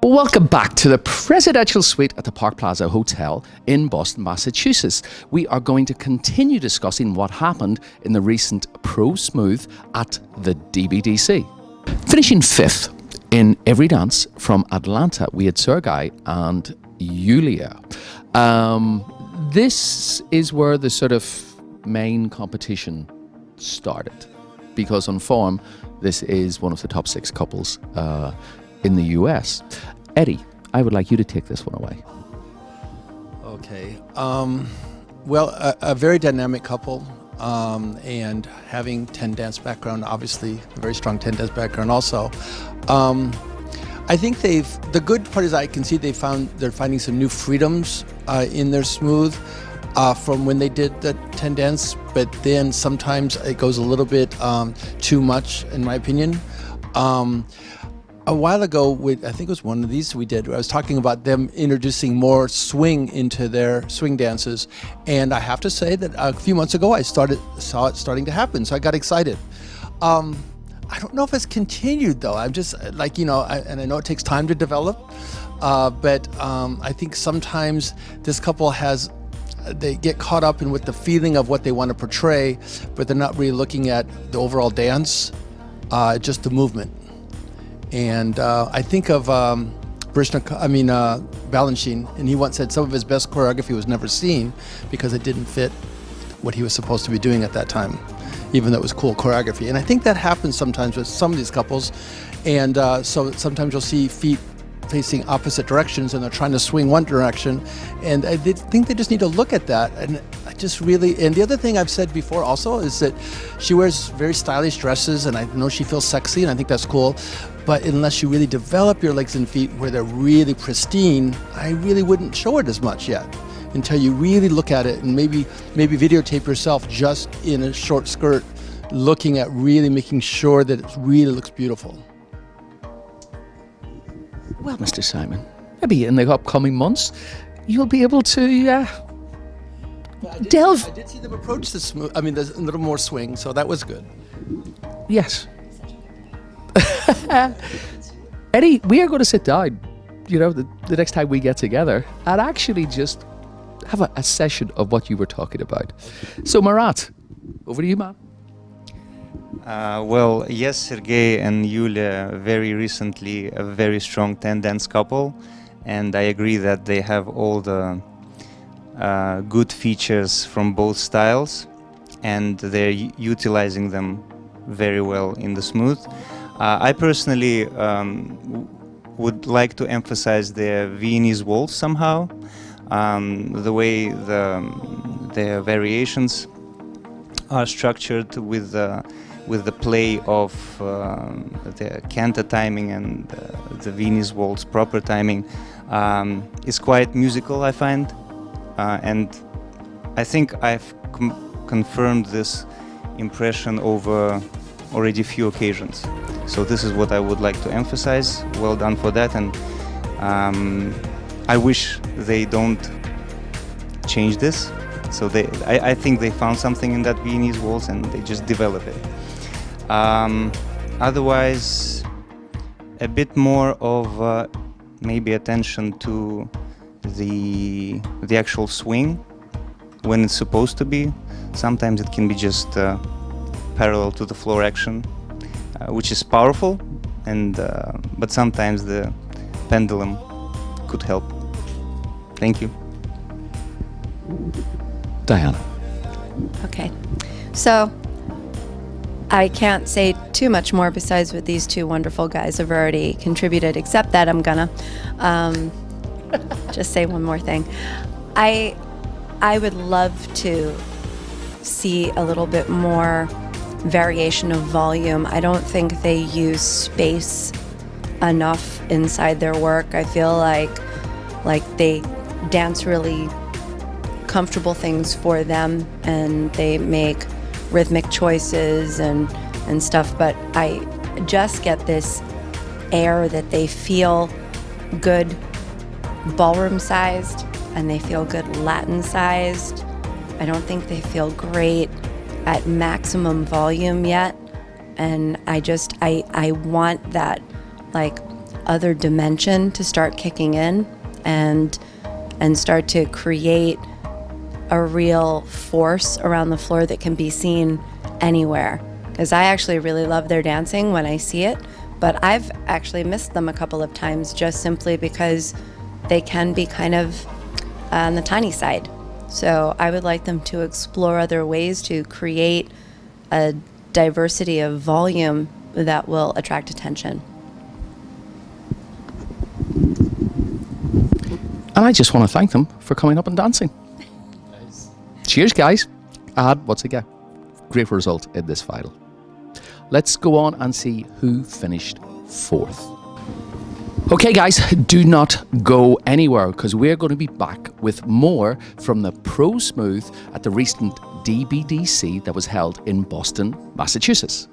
Welcome back to the presidential suite at the Park Plaza Hotel in Boston, Massachusetts. We are going to continue discussing what happened in the recent Pro Smooth at the DBDC. Finishing fifth in every dance from Atlanta, we had Sergiy and Yuliya. This is where the sort of main competition started, because on form, this is one of the top 6 couples in the US. Eddie, I would like you to take this one away. Okay. Well, a very dynamic couple, and having 10 dance background, obviously a very strong 10 dance background also. I think the good part is I can see they're finding some new freedoms in their smooth from when they did the 10 dance, but then sometimes it goes a little bit too much, in my opinion. A while ago, I think it was one of these we did, I was talking about them introducing more swing into their swing dances. And I have to say that a few months ago, I saw it starting to happen, so I got excited. I don't know if it's continued though. I'm just like, and I know it takes time to develop, but I think sometimes this couple they get caught up in with the feeling of what they want to portray, but they're not really looking at the overall dance, just the movement. And I think of Balanchine, and he once said some of his best choreography was never seen because it didn't fit what he was supposed to be doing at that time, even though it was cool choreography. And I think that happens sometimes with some of these couples. And so sometimes you'll see feet facing opposite directions and they're trying to swing one direction. And I think they just need to look at that. And I just really, and the other thing I've said before also is that she wears very stylish dresses and I know she feels sexy and I think that's cool. But unless you really develop your legs and feet where they're really pristine, I really wouldn't show it as much yet until you really look at it and maybe videotape yourself just in a short skirt, looking at really making sure that it really looks beautiful. Well, Mr. Simon, maybe in the upcoming months, you'll be able to delve. I did see them approach the smooth. I mean, there's a little more swing, so that was good. Yes. Eddie, we are going to sit down, the next time we get together and actually just have a session of what you were talking about. So, Marat, over to you, man. Well, yes, Sergiy and Yuliya very recently a very strong 10 dance couple, and I agree that they have all the good features from both styles, and they're utilizing them very well in the smooth. I personally would like to emphasize their Viennese waltz somehow, the way their variations are structured with the play of the canter timing and the Viennese waltz proper timing is quite musical, I find, and I think I've confirmed this impression over already few occasions. So this is what I would like to emphasize. Well done for that, and I wish they don't change this. So I think they found something in that Viennese waltz and they just develop it. Otherwise, a bit more of maybe attention to the actual swing when it's supposed to be. Sometimes it can be just parallel to the floor action, which is powerful, and but sometimes the pendulum could help. Thank you. Diana. Okay, so I can't say too much more besides what these two wonderful guys have already contributed, except that I'm gonna just say one more thing. I would love to see a little bit more variation of volume. I don't think they use space enough inside their work. I feel like they dance really comfortable things for them and they make rhythmic choices and stuff, but I just get this air that they feel good ballroom sized and they feel good Latin sized. I don't think they feel great at maximum volume yet, and I want that like other dimension to start kicking in and start to create a real force around the floor that can be seen anywhere. Because I actually really love their dancing when I see it, but I've actually missed them a couple of times just simply because they can be kind of on the tiny side. So I would like them to explore other ways to create a diversity of volume that will attract attention. And I just want to thank them for coming up and dancing. Nice. Cheers, guys. And once again, great result in this final. Let's go on and see who finished fourth. Okay, guys, do not go anywhere because we're going to be back with more from the Pro Smooth at the recent DBDC that was held in Boston, Massachusetts.